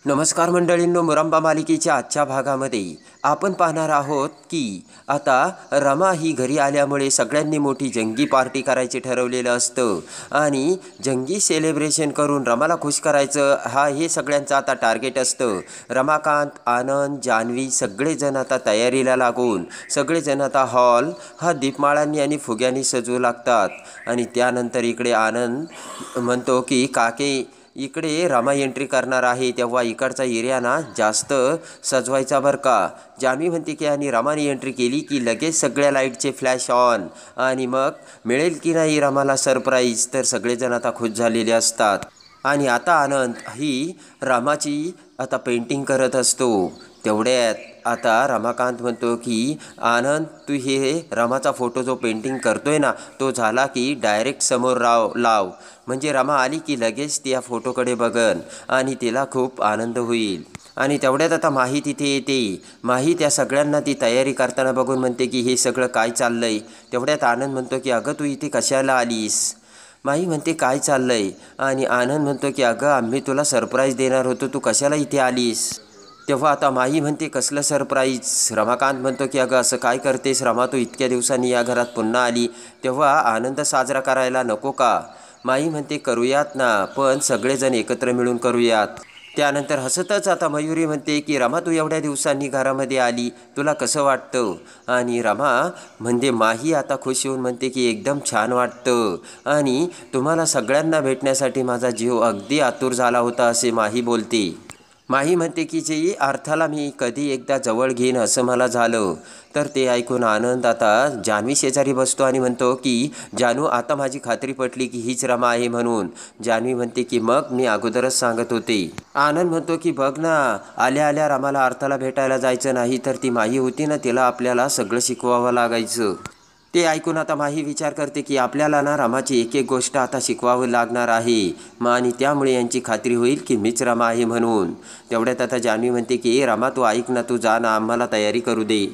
नमस्कार मंडळींनो, मुरंबा मालिकेच्या आजच्या भागामध्ये आपण पाहणार आहोत की आता रमा ही घरी आल्यामुळे सगळ्यांनी मोठी जंगी पार्टी करायची ठरवलेलं असतं आणि जंगी सेलिब्रेशन करून रमाला खुश करायचं हे सगळ्यांचं आता टार्गेट असतं. रमाकांत, आनंद, जान्हवी सगळेजण आता तयारीला लागून सगळेजण आता हॉल दीपमाळांनी आणि फुग्यांनी सजवू लागतात. आणि त्यानंतर इकडे आनंद म्हणतो की काके इकडे रमा एंट्री करणार आहे तेव्हा इकडचा एरिया ना जास्त सजवायचा बरं का. जान्हवी म्हणते की आणि रमाने एंट्री केली की लगेच सगळ्या लाईटचे फ्लॅश ऑन आणि मग मिळेल की नाही रमाला सरप्राईज. तर सगळेजण आता खुश झालेले असतात. आणि आता आनंद ही रमाची आता पेंटिंग करत असतो. तेवढ्यात आता रमाकांत म्हणतो की आनंद तू हे रमाचा फोटो जो पेंटिंग करतोय ना तो झाला की डायरेक्ट समोर लाव म्हणजे रमा आली की लगेच ती या फोटोकडे बघन आणि तिला खूप आनंद होईल. आणि तेवढ्यात आता माही तिथे येते. माही त्या सगळ्यांना ती तयारी करताना बघून म्हणते की हे सगळं काय चाललंय. तेवढ्यात आनंद म्हणतो की अगं तू इथे कशाला आलीस. माही म्हणते काय चाललंय आणि आनंद म्हणतो की अगं आम्ही तुला सरप्राईज देणार होतो, तू कशाला इथे आलीस. तेव्हा आता माही म्हणते कसलं सरप्राईज. रमाकांत म्हणतो की अगं असं काय करतेस रमा, तू इतक्या दिवसांनी या घरात पुन्हा आली तेव्हा आनंद साजरा करायला नको का. माही म्हणते करूयात ना, पण सगळेजण एकत्र मिळून करूयात. त्यानंतर हसतच आता मयुरी म्हणते की रमा तू एवढ्या दिवसांनी घरामध्ये आली, तुला कसं वाटतं. आणि रमा म्हणजे माही आता खुश होऊन म्हणते की एकदम छान वाटतं आणि तुम्हाला सगळ्यांना भेटण्यासाठी माझा जीव अगदी आतुर झाला होता असे माही बोलते. माही म्हणते की जे अर्थाला मी कधी एकदा जवळ घेईन असं मला झालं. तर ते ऐकून आनंद आता जान्हवी शेजारी बसतो आणि म्हणतो की जानू आता माझी खात्री पटली की हीच रमा आहे म्हणून. जान्हवी म्हणते की मग मी अगोदरच सांगत होते. आनंद म्हणतो की बघ ना, आल्या आल्या रमाला अर्थाला भेटायला जायचं नाही तर ती माही होती ना तिला आपल्याला सगळं शिकवावं लागायचं. ते ऐकून आता माही विचार करते की आपल्याला ना रमाची एक एक गोष्ट आता शिकवावं लागणार आहे आणि त्यामुळे यांची खात्री होईल की मीच रमा आहे म्हणून. तेवढ्यात आता जान्हवी म्हणते की रमा तू ऐक ना, तू जा ना, आम्हाला तयारी करू दे.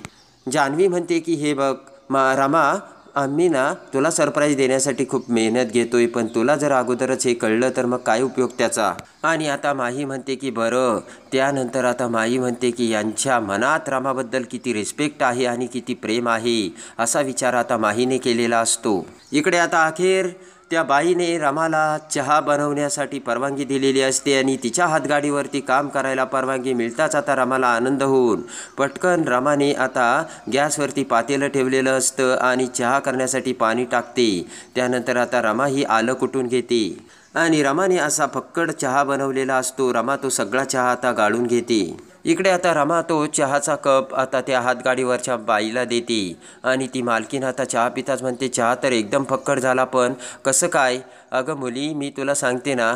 जान्हवी म्हणते की हे बघ रमा, आम्ही ना तुला सरप्राईज देण्यासाठी खूप मेहनत घेतोय, पण तुला जर अगोदरच हे कळलं तर मग काय उपयोग त्याचा. आणि आता माही म्हणते की बरं. त्यानंतर आता माही म्हणते की यांच्या मनात रमाबद्दल किती रिस्पेक्ट आहे आणि किती प्रेम आहे असा विचार आता माहीने केलेला असतो. इकडे आता अखेर त्या बाईने रमाला चहा बनवण्यासाठी परवानगी दिलेली असते आणि तिच्या हातगाडीवरती काम करायला परवानगी मिळताच आता रमाला आनंद होऊन पटकन रमाने आता गॅसवरती पातेलं ठेवलेलं असतं आणि चहा करण्यासाठी पाणी टाकते. त्यानंतर आता रमा ही आलं कुटून घेते आणि रमाने असा फक्कड चहा बनवलेला असतो. रमा तो सगळा चहा आता गाळून घेते. इकडे आता रमा तो चहाचा कप आता त्या हातगाडीवरच्या बाईला देते आणि ती मालकीन आता चहा पिताच म्हणते चहा तर एकदम फक्कड झाला, पण कसं काय. अगं मुली, मी तुला सांगते ना,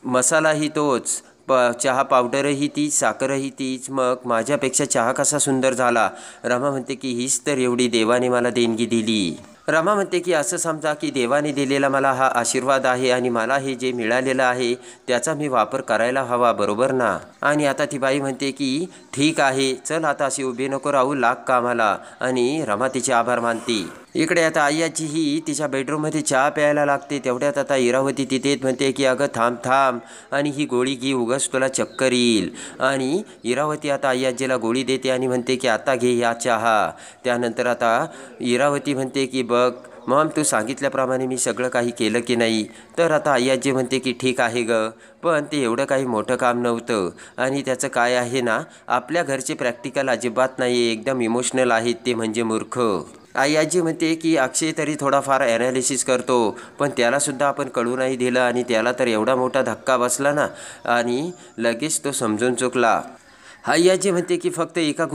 मसालाही तोच, चहा पावडरही तीच, साखरही तीच, मग माझ्यापेक्षा चहा कसा सुंदर झाला. रमा म्हणते की हीच तर एवढी देवाने मला देणगी दिली. रमा म्हणते की असं समजा की देवाने दिलेला मला हा आशीर्वाद आहे आणि मला हे जे मिळालेलं आहे त्याचा मी वापर करायला हवा, बरोबर ना. आणि आता ती बाई म्हणते की ठीक आहे, चल आता अशी उभी नको राहू, लाग कामाला. आणि रमा तिचे आभार मानते. इकडे आता आय्याची ही तिच्या बेडरूममध्ये चहा प्यायला लागते. तेवढ्यात आता इरावती तिथे म्हणते की अगं थांब थांब आणि ही गोळी घे, उगाच तुला चक्कर येईल. आणि इरावती आता आय्याजीला गोळी देते आणि म्हणते की आता घे या चहा. त्यानंतर आता इरावती म्हणते की बघ मॉम, तू सांगितल्याप्रमाणे मी सगळं काही केलं की नाही. तर आता आय्याजी म्हणते की ठीक आहे ग, पण ते एवढं काही मोठं काम नव्हतं आणि त्याचं काय आहे ना, आपल्या घरचे प्रॅक्टिकल अजिबात नाही, एकदम इमोशनल आहेत ते, म्हणजे मूर्ख. आय्याजी म्हणते की अक्षय तरी थोडाफार ॲनालिसिस करतो, पण त्यालासुद्धा आपण कळू नाही दिलं आणि त्याला तर एवढा मोठा धक्का बसला ना आणि लगेच तो समजून चुकला. आय्याजी म्हणते की फक्त एका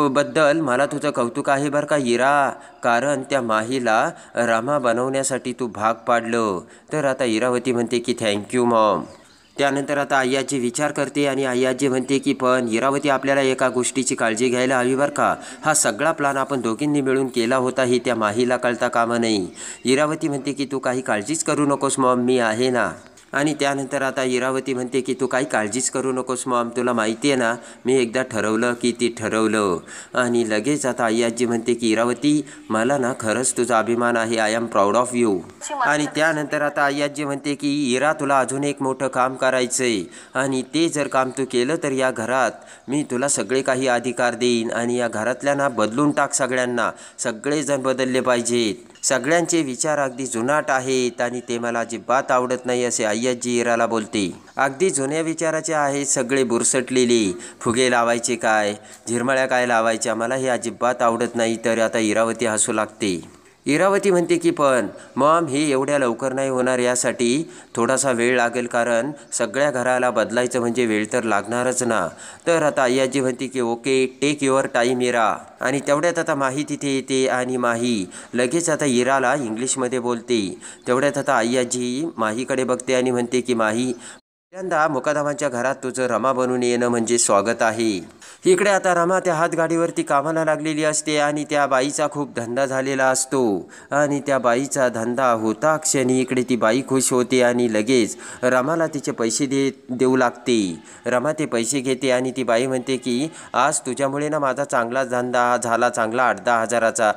बद्दल मला तुझं कौतुक आहे बरं का इरा, कारण त्या माहीला रमा बनवण्यासाठी तू भाग पाडलं. तर आता इरावती म्हणते की थँक्यू मॉम. त्यानंतर आता आय्याजी विचार करते आणि आय्याजी म्हणते की पण इरावती, आपल्याला एका गोष्टीची काळजी घ्यायला हवी बरं का. हा सगळा प्लान आपण दोघींनी मिळून केला होता, हे त्या माहीला कळता कामा नये. इरावती म्हणते की तू काही काळजीच करू नकोस मॉम, मी आहे ना. आणि त्यानंतर आता इरावती म्हणते की तू काही काळजीच करू नकोस मॉम, तुला माहिती आहे ना मी एकदा ठरवलं की ती ठरवलं. आणि लगेच आता आई म्हणते की इरावती मला ना खरंच तुझा अभिमान आहे, I am proud of you. आणि त्यानंतर आता आई म्हणते की इरा तुला अजून एक मोठं काम करायचं आहे आणि ते जर काम तू केलं तर या घरात मी तुला सगळे काही अधिकार देईन आणि या घरातल्या ना बदलून टाक सगळ्यांना, सगळेजण बदलले पाहिजेत. सगळ्यांचे विचार अगदी जुनाट आहेत आणि ते मला अजिबात आवडत नाही असे आजी इराला बोलते. अगदी जुन्या विचाराचे आहेत सगळे, बुरसटलेले. फुगे लावायचे काय, झिरमळ्या काय लावायच्या, मला हे अजिबात आवडत नाही. तर आता इरावती हसू लागते. इरावती म्हणते की पण मॉम हे एवढ्या लवकर नाही होणार, यासाठी थोडासा वेळ लागेल, कारण सगळ्या घराला बदलायचं म्हणजे वेळ तर लागणारच ना. तर आता आजी म्हणते की ओके टेक युअर टाईम इरा. आणि तेवढ्यात आता माही तिथे येते आणि माही लगेच आता इराला इंग्लिशमध्ये बोलते. तेवढ्यात आता आजी माहीकडे बघते आणि म्हणते की माही पहिल्यांदा मुकादमाच्या घरात तुझं रमा बनून येणं म्हणजे स्वागत आहे. इकडे आता रमा त्या हातगाडीवरती कामाला लागलेली असते आणि त्या बाईचा खूप धंदा झालेला असतो आणि त्या बाईचा धंदा होता क्षणी इकडे ती बाई खुश होते आणि लगेच रमाला तिचे पैसे देऊ लागते. रमा ते पैसे घेते आणि ती बाई म्हणते की आज तुझ्यामुळे ना माझा चांगला धंदा झाला, चांगला 8-10 हजाराचा,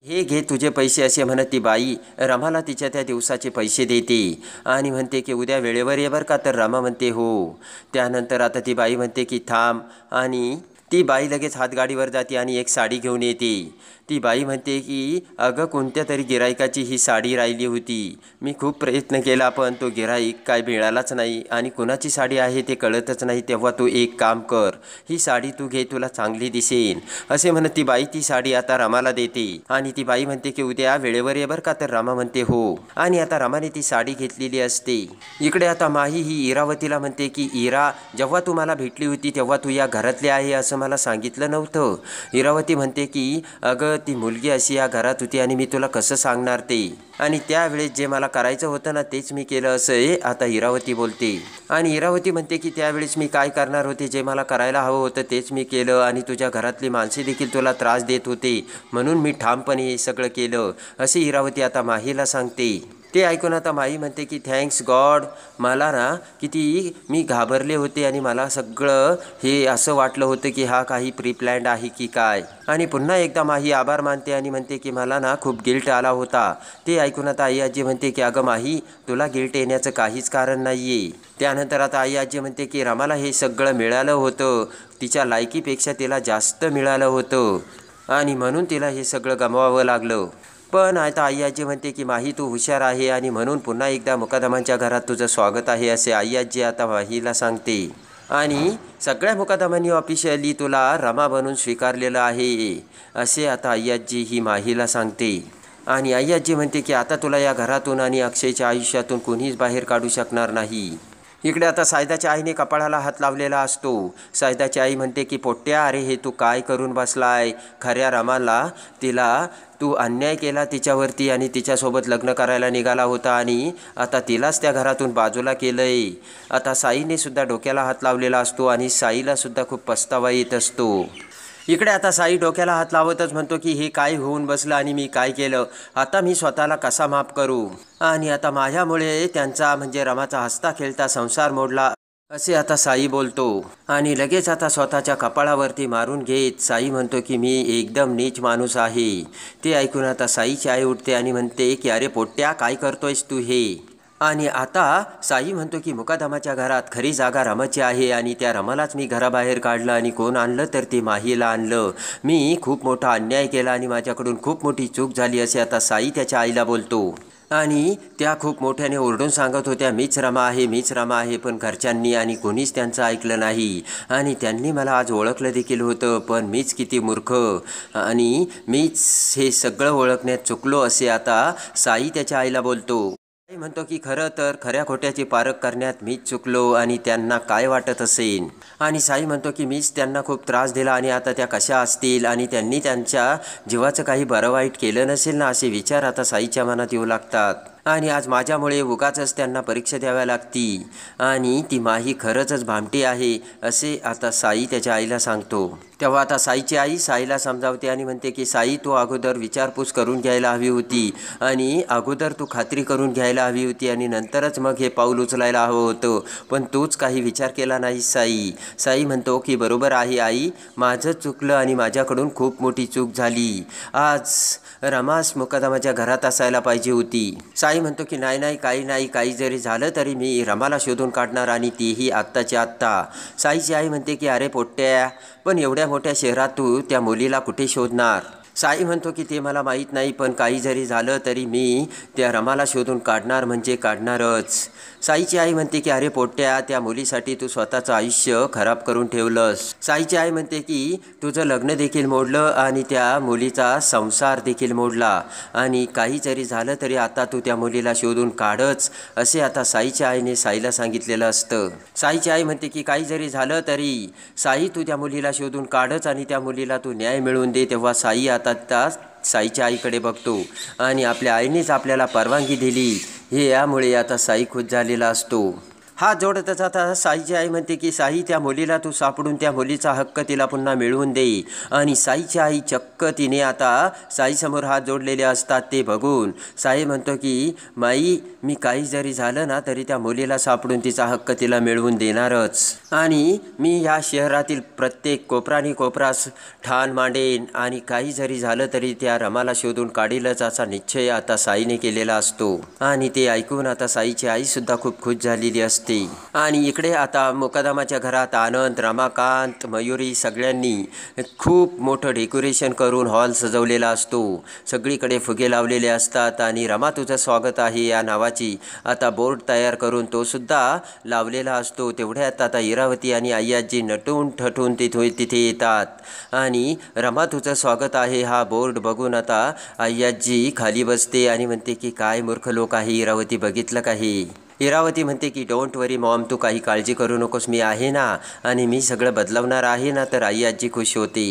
हे घे तुझे पैसे असे म्हणत ती बाई रमाला तिच्या त्या दिवसाचे पैसे देते आणि म्हणते की उद्या वेळेवर ये बरं का. तर रमा म्हणते हो. त्यानंतर आता ती बाई म्हणते की थांब आणि ती बाई लगेच हातगाडीवर जाते आणि एक साडी घेऊन येते. ती बाई म्हणते की अगं कोणत्या तरी गिरायकाची ही साडी राहिली होती, मी खूप प्रयत्न केला पण तो गिराईक काय मिळालाच नाही आणि कुणाची साडी आहे ते कळतच नाही. तेव्हा तू एक काम कर, ही साडी तू घे, तुला चांगली दिसेल असे म्हणत ती बाई ती साडी आता रमाला देते आणि ती बाई म्हणते की उद्या वेळेवर ये बरं का. तर रमा म्हणते हो आणि आता रमाने ती साडी घेतलेली असते. इकडे आता माही ही इरावतीला म्हणते की इरा जेव्हा तू मला भेटली होती तेव्हा तू या घरातली आहे असं मला सांगितलं नव्हतं. इरावती म्हणते की अगं ती मुलगी अशी या घरात होती आणि मी तुला कसं सांगणार ते, आणि त्यावेळेस जे मला करायचं होतं ना तेच मी केलं असं आता इरावती बोलते. आणि इरावती म्हणते की त्यावेळेस मी काय करणार होते, जे मला करायला हवं होतं तेच मी केलं आणि तुझ्या घरातली माणसे देखील तुला त्रास देत होते म्हणून मी ठामपणे हे सगळं केलं असे इरावती आता माहीला सांगते. ते ऐकून आता माही म्हणते की थँक्स गॉड, मला ना किती मी घाबरले होते आणि मला सगळं हे असं वाटलं होतं की हा काही प्री प्लॅन्ड आहे की काय. आणि पुन्हा एकदा माही आभार मानते आणि म्हणते की मला ना खूप गिल्ट आला होता. ते ऐकून आता आजी म्हणते की अगं माही तुला गिल्ट येण्याचं काहीच कारण नाही आहे. त्यानंतर आता आजी म्हणते की रमाला हे सगळं मिळालं होतं, तिच्या लायकीपेक्षा तिला जास्त मिळालं होतं आणि म्हणून तिला हे सगळं गमवावं लागलं. पण आता आजी म्हणते की माही तू हुशार आहे आणि म्हणून पुन्हा एकदा मुकादमांच्या घरात तुझं स्वागत आहे असे आजी आता माहीला सांगते. आणि सगळ्या मुकादमांनी ऑफिशियली तुला रमा बनून स्वीकारलेलं आहे असे आता आजी ही माहीला सांगते. आणि आजी म्हणते की आता तुला या घरातून आणि अक्षयच्या आयुष्यातून कोणीच बाहेर काढू शकणार नाही. इकडे आता सायदाच्या आईने कपाळाला हात लावलेला असतो. सायदाची आई म्हणते की पोट्ट्या अरे हे तू काय करून बसलाय, खऱ्या रमाला तिला तू अन्याय केला तिच्यावरती आणि तिच्यासोबत लग्न करायला निघाला होता आणि आता तिलाच त्या घरातून बाजूला केलंय. आता साईने सुद्धा डोक्याला हात लावलेला असतो आणि साईला सुद्धा खूप पस्तावा येत असतो. इकडे आता साई डोक्याला हात लावतच म्हणतो की हे काय होऊन बसलं आणि मी काय केलं, आता मी स्वतःला कसा माफ करू आणि आता माझ्यामुळे त्यांचा म्हणजे रमाचा हसता खेळता संसार मोडला असे आता साई बोलतो. आणि लगेच आता स्वतःच्या कपाळावरती मारून घेत साई म्हणतो की मी एकदम नीच माणूस आहे. ते ऐकून आता साईची आई उठते आणि म्हणते की अरे पोट्ट्या काय करतोयस तू हे. आणि आता साई म्हणतो की मुकादमाच्या घरात खरी जागा रमाची आहे आणि त्या रमालाच मी घराबाहेर काढलं आणि कोण आणलं तर ते माहीला आणलं. मी खूप मोठा अन्याय केला आणि माझ्याकडून खूप मोठी चूक झाली असे आता साई त्याच्या आईला बोलतो. आणि त्या खूप मोठ्याने ओरडून सांगत होत्या मीच रमा आहे, मीच रमा आहे, पण घरच्यांनी आणि कोणीच त्यांचं ऐकलं नाही आणि त्यांनी मला आज ओळखलं देखील होतं, पण मीच किती मूर्ख आणि मीच हे सगळं ओळखण्यात चुकलो असे आता साई त्याच्या आईला बोलतो. साई म्हणतो की खरं तर खऱ्या खोट्याची पारख करण्यात मीच चुकलो आणि त्यांना काय वाटत असेल. आणि साई म्हणतो की मीच त्यांना खूप त्रास दिला आणि आता त्या कशा असतील आणि त्यांनी त्यांच्या जीवाचं काही बरं वाईट केलं नसेल ना असे विचार आता साईच्या मनात येऊ लागतात. आणि आज माझ्यामुळे उगाचच त्यांना परीक्षा द्याव्या लागती आणि ती माही खरंच भामटी आहे असे आता साई त्याच्या आईला सांगतो. तेव्हा आता साईची आई साईला समजावते आणि म्हणते की साई, तू अगोदर विचारपूस करून घ्यायला हवी होती आणि अगोदर तू खात्री करून घ्यायला हवी होती आणि नंतरच मग हे पाऊल उचलायला हवं होतं, पण तूच काही विचार केला नाही साई. साई म्हणतो की बरोबर आहे आई, माझं चुकलं आणि माझ्याकडून खूप मोठी चूक झाली. आज रमास मुकदमाच्या घरात असायला पाहिजे होती. साई म्हणतो की नाही, काही जरी झालं तरी मी रमाला शोधून काढणार आणि तीही आत्ताच्या आत्ता. साईची आई म्हणते की अरे पोट्ट्या, पण एवढ्या मोठ्या शहरात तू त्या मुलीला कुठे शोधणार? साई म्हणतो की ते मला माहीत नाही, पण काही जरी झालं तरी मी त्या रमाला शोधून काढणार म्हणजे काढणारच. साईची आई म्हणते की अरे पोट्ट्या, त्या मुलीसाठी तू स्वतःचं आयुष्य खराब करून ठेवलंस. साईची आई म्हणते की तुझं लग्न देखील मोडलं आणि त्या मुलीचा संसार देखील मोडला आणि काही जरी झालं तरी आता तू त्या मुलीला शोधून काढच असे आता साईच्या आईने साईला सांगितलेलं असतं. साईची आई म्हणते की काही जरी झालं तरी साई, तू त्या मुलीला शोधून काढच आणि त्या मुलीला तू न्याय मिळवून दे. तेव्हा साई आता त्या साईच्या आईकडे बघतो आणि आपल्या आईनेच आपल्याला परवानगी दिली हे यामुळे आता साई खुश झालेला असतो. हा जोडतच आता साईची आई म्हणते की साई, त्या मुलीला तू सापडून त्या मुलीचा हक्क तिला पुन्हा मिळवून दे. आणि साईची आई चक्क तिने आता साईसमोर हात जोडलेले असतात ते बघून साई म्हणतो की माई, मी काही जरी झालं ना तरी त्या मुलीला सापडून तिचा हक्क तिला मिळवून देणारच आणि मी या शहरातील प्रत्येक कोपरानी कोपरास ठाण मांडेन आणि काही जरी झालं तरी त्या रमाला शोधून काढीलच असा निश्चय आता साईने केलेला असतो. आणि ते ऐकून आता साईची आईसुद्धा खूप खुश झालेली असते. आणि इकडे आता मुकदमाच्या घरात आनंद, रमाकांत, मयुरी सगळ्यांनी खूप मोठं डेकोरेशन करून हॉल सजवलेला असतो. सगळीकडे फुगे लावलेले असतात आणि रमा तुझं स्वागत आहे या नावाची आता बोर्ड तयार करून तो सुद्धा लावलेला असतो. तेवढ्यात आता इरावती आणि अय्याजी नटून ठटून तिथे येतात आणि रमा तुझं स्वागत आहे हा बोर्ड बघून आता अय्याजी खाली बसते आणि म्हणते की काय मूर्ख लोक आहे इरावती, बघितलं काही? इरावती म्हणते की डोंट वरी मॉम, तू काही काळजी करू नकोस, मी आहे ना आणि मी सगळं बदलवणार आहे ना. तर आई आजी खुश होते.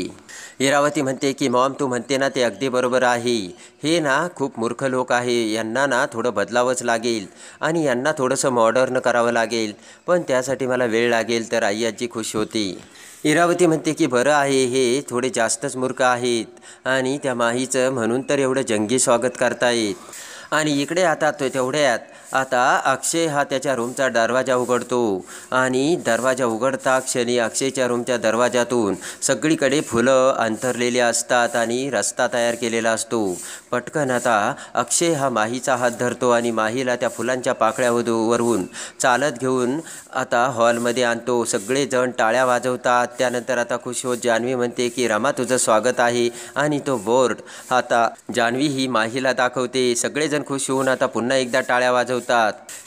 इरावती म्हणते की मॉम, तू म्हणते ना ते अगदी बरोबर आहे. हे ना खूप मूर्ख लोक आहे, यांना ना थोडं बदलावंच लागेल आणि यांना थोडंसं मॉडर्न करावं लागेल, पण त्यासाठी मला वेळ लागेल. तर आई आजी खुश होती. इरावती म्हणते की बरं आहे, हे थोडे जास्तच मूर्ख आहेत आणि त्या माहीचं म्हणून तर एवढं जंगी स्वागत करतायत. आणि इकडे आता तेवढ्यात आता अक्षय हा त्याच्या रूमचा दरवाजा उघडतो आणि दरवाजा उघडता क्षणी अक्षयच्या रूमच्या दरवाजातून सगळीकडे फुलं अंथरलेली असतात आणि रस्ता तयार केलेला असतो. पटकन आता अक्षय हा माहीचा हात धरतो आणि माहीला त्या फुलांच्या पाकळ्यावरून चालत घेऊन आता हॉलमध्ये आणतो. सगळेजण टाळ्या वाजवतात. त्यानंतर आता खुश होत जान्हवी म्हणते की रमा तुझं स्वागत आहे आणि तो बोर्ड आता जान्हवी ही माहीला दाखवते. सगळेजण खुश होऊन आता पुन्हा एकदा टाळ्या वाजवतात.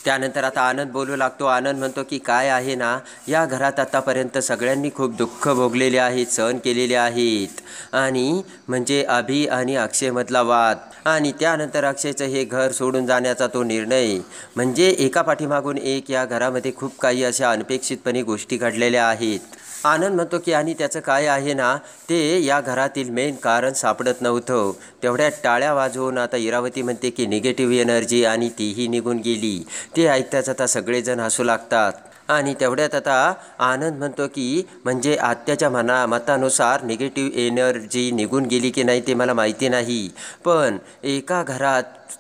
त्यानंतर आता आनंद बोलू लागतो. आनंद म्हणतो की काय आहे ना, या घरात आतापर्यंत सगळ्यांनी खूप दुःख भोगलेले आहेत, सहन केलेले आहेत आणि म्हणजे अभि आणि अक्षयमधला वाद आणि त्यानंतर अक्षयचं हे घर सोडून जाण्याचा तो निर्णय, म्हणजे एका पाठीमागून एक या घरामध्ये खूप काही अशा अनपेक्षितपणे गोष्टी घडलेल्या आहेत. आनंद म्हणतो की आणि त्याचं काय आहे ना, ते या घरातील मेन कारण सापडत नव्हतं. तेवढ्यात टाळ्या वाजवून आता इरावती म्हणते की निगेटिव्ह एनर्जी आणि तीही निघून गेली. ते ऐकताच आता सगळेजण हसू लागतात. आणि तेवढ्यात आता आनंद म्हणतो की म्हणजे आत्याच्या मतानुसार निगेटिव्ह एनर्जी निघून गेली की नाही ते मला माहिती नाही, पण एका घरात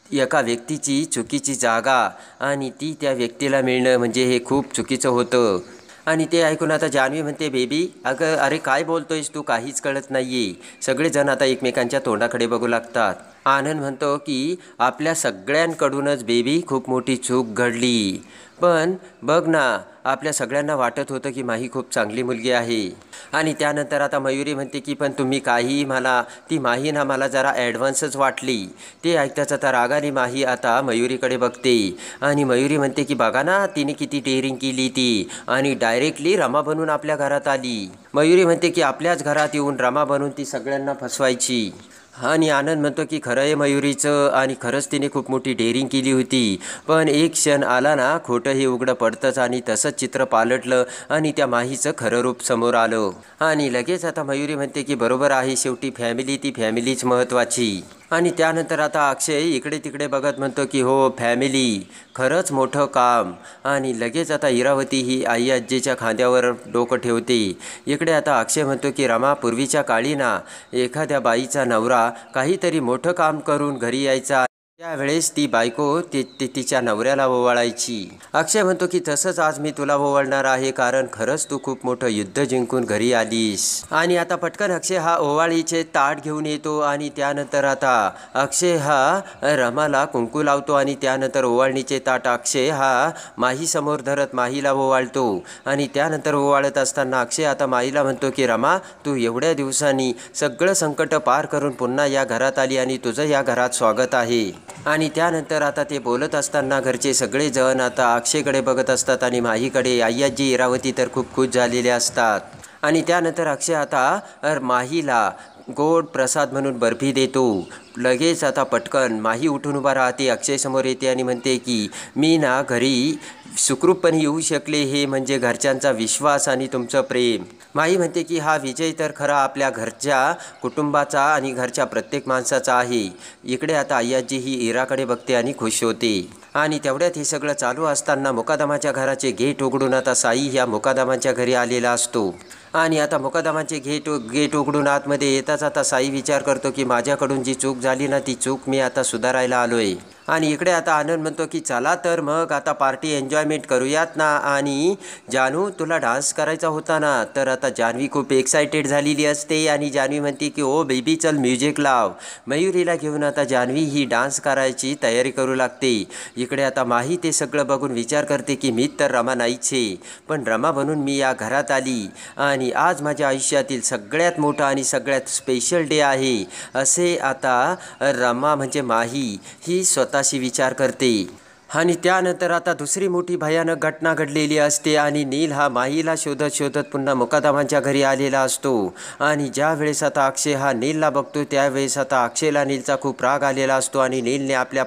एका व्यक्तीची चुकीची जागा आणि ती त्या व्यक्तीला मिळणं म्हणजे हे खूप चुकीचं होतं. आणि ते ऐकून आता जान्हवी म्हणते बेबी अरे काय बोलतोयस तू, काहीच कळत नाही आहे. सगळेजण आता एकमेकांच्या तोंडाकडे बघू लागतात. आनंद म्हणतो की आपल्या सगळ्यांकडूनच बेबी खूप मोठी चूक घडली, पण बघ ना आपल्या सगळ्यांना वाटत होतं की माही खूप चांगली मुलगी आहे. आणि त्यानंतर आता मयुरी म्हणते की पण तुम्ही काही मला ती माही ना मला जरा ॲडव्हान्सच वाटली. ते ऐकताच आता रागाने माही आता मयुरीकडे बघते आणि मयुरी म्हणते की बघा ना तिने किती डेअरिंग केली ती आणि डायरेक्टली रमा बनून आपल्या घरात आली. मयुरी म्हणते की आपल्याच घरात येऊन रमा बनून ती सगळ्यांना फसवायची. आणि आनंद म्हणतो की खरं आहे मयुरीचं आणि खरंच तिने खूप मोठी डेअरिंग केली होती, पण एक क्षण आला ना खोटं हे उघडं पडतंच आणि तसंच चित्र पालटलं आणि त्या माहीचं खरं रूप समोर आलं. आणि लगेच आता मयुरी म्हणते की बरोबर आहे, शेवटी फॅमिली ती फॅमिलीच महत्त्वाची. आणि त्यानंतर आता अक्षय इकडे तिकडे बघत म्हणतो की हो फॅमिली खरंच मोठं काम. आणि लगेच आता इरावती ही आई आजीच्या खांद्यावर डोकं ठेवते. इकडे आता अक्षय म्हणतो की रमा पूर्वीच्या काळी ना एखाद्या बाईचा नवरा काहीतरी मोठं काम करून घरी यायचा, त्यावेळेस ती बायको तिच्या नवऱ्याला ओवाळायची. अक्षय म्हणतो की तसंच आज मी तुला ओवाळणार आहे, कारण खरंच तू खूप मोठं युद्ध जिंकून घरी आलीस. आणि आता पटकन अक्षय हा ओवाळीचे ताट घेऊन येतो आणि त्यानंतर आता अक्षय हा रमाला कुंकू लावतो आणि त्यानंतर ओवाळणीचे ताट अक्षय हा माहीसमोर धरत माहीला ओवाळतो. आणि त्यानंतर ओवाळत असताना अक्षय आता माहीला म्हणतो की रमा तू एवढ्या दिवसांनी सगळं संकट पार करून पुन्हा या घरात आली आणि तुझं या घरात स्वागत आहे. आणि त्यानंतर आता ते बोलत असताना घरचे सगळे जण आता अक्षयकडे बघत असतात आणि माहीकडे. आई आजी इरावती तर खूप खुश झालेले असतात. आणि त्यानंतर अक्षय आता माहीला गोड प्रसाद म्हणून बर्फी देतो. लगेच आता पटकन माही उठून उभा राहते, अक्षयसमोर येते आणि म्हणते की मी ना घरी सुखरूपपणे येऊ शकले हे म्हणजे घरच्यांचा विश्वास आणि तुमचं प्रेम. माही म्हणते की हा विजय तर खरा आपल्या घरच्या कुटुंबाचा आणि घरच्या प्रत्येक माणसाचा आहे. इकडे आता आय्याजी ही इराकडे बघते आणि खुश होते. आणि तेवढ्यात हे सगळं चालू असताना मुकादमाच्या घराचे गेट उघडून आता साई ह्या मुकादमाच्या घरी आलेला असतो. आणि आता मुकादमाचे गेट उघडून आतमध्ये येताच आता साई विचार करतो की माझ्याकडून जी चूक झाली ना ती चूक मी आता सुधारायला आलो आहे. आणि इकडे आता आनंद म्हणतो की चला तर मग आता पार्टी एन्जॉयमेंट करूयात ना. आणि जानू तुला डान्स करायचा होता ना. तर आता जान्हवी खूप एक्सायटेड झालेली असते आणि जान्हवी म्हणते की ओ बेबी चल म्युझिक लाव. मयुरीला घेऊन आता जान्हवी ही डान्स करायची तयारी करू लागते. इकडे आता माही ते सगळं बघून विचार करते की मी तर रमा नाहीच आहे, पण रमा बनून मी या घरात आली आणि आज माझ्या आयुष्यातील सगळ्यात मोठा आणि सगळ्यात स्पेशल डे आहे असे आता रमा म्हणजे माही ही स्वतःशी विचार करते. आणि त्यानंतर आता दुसरी मोठी भयानक घटना घडलेली असते आणि नील हा माहीला शोधत शोधत पुन्हा मुकादमांच्या घरी आलेला असतो. आणि ज्या वेळेस आता अक्षय हा नीलला बघतो त्यावेळेस आता अक्षयला नीलचा खूप राग आलेला असतो आणि नीलने आपल्या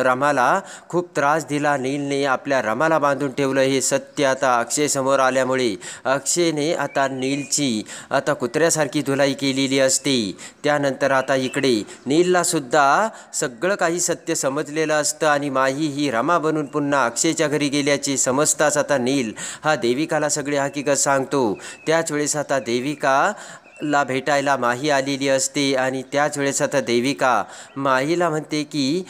रमाला खूप त्रास दिला. नीलने आपल्या रमाला बांधून ठेवलं हे सत्य आता अक्षय समोर आल्यामुळे अक्षयने आता नीलची आता कुत्र्यासारखी धुलाई केलेली असते. त्यानंतर आता इकडे नीलला सुद्धा सगळं काही सत्य समजलेलं असतं आणि माही ही रमा बनून पुन्हा अक्षयच्या घरी गेल्याचे समजताच आता नील हा देविकाला सगळी हकीकत सांगतो. त्याच वेळेस आता देविकाला भेटायला माही आलेली असते आणि त्याच वेळेस आता देविका माहीला म्हणते की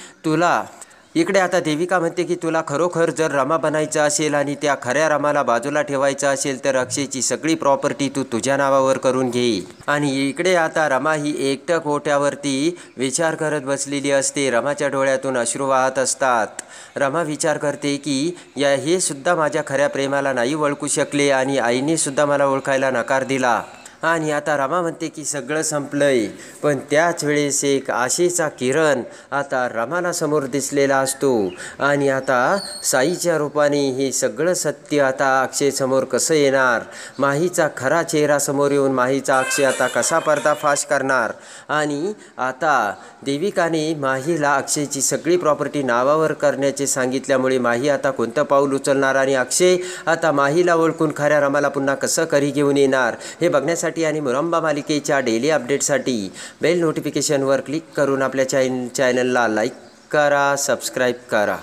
इकडे आता देविका म्हणते की तुला खरोखर जर रमा बनायचं असेल आणि त्या खऱ्या रमाला बाजूला ठेवायचं असेल तर अक्षयची सगळी प्रॉपर्टी तू तुझ्या नावावर करून घे. आणि इकडे आता रमा ही एकटक ओट्यावरती विचार करत बसलेली असते. रमाच्या डोळ्यातून अश्रू वाहत असतात. रमा विचार करते की हे सुद्धा माझ्या खऱ्या प्रेमाला नाही ओळखू शकले आणि आईने सुद्धा मला ओळखायला नकार दिला. आणि आता रमा म्हणते की सगळं संपलंय. पण त्याच वेळेस एक आशेचा किरण आता रमाला समोर दिसलेला असतो आणि आता साईच्या रूपाने हे सगळं सत्य आता अक्षय समोर कसं येणार, माहीचा खरा चेहरा समोर येऊन माहीचा अक्षय आता कसा पर्दाफाश करणार. आणि आता देविकाने माहीला अक्षयची सगळी प्रॉपर्टी नावावर करण्याचे सांगितल्यामुळे माही आता कोणतं पाऊल उचलणार आणि अक्षय आता माहीला ओळखून खऱ्या रमाला पुन्हा कसं घरी घेऊन येणार हे बघण्यासाठी आणि मुरंबा मालिकेच्या डेली अपडेटसाठी बेल नोटिफिकेशनवर क्लिक करून आपल्या चॅनलला लाईक करा, सबस्क्राईब करा.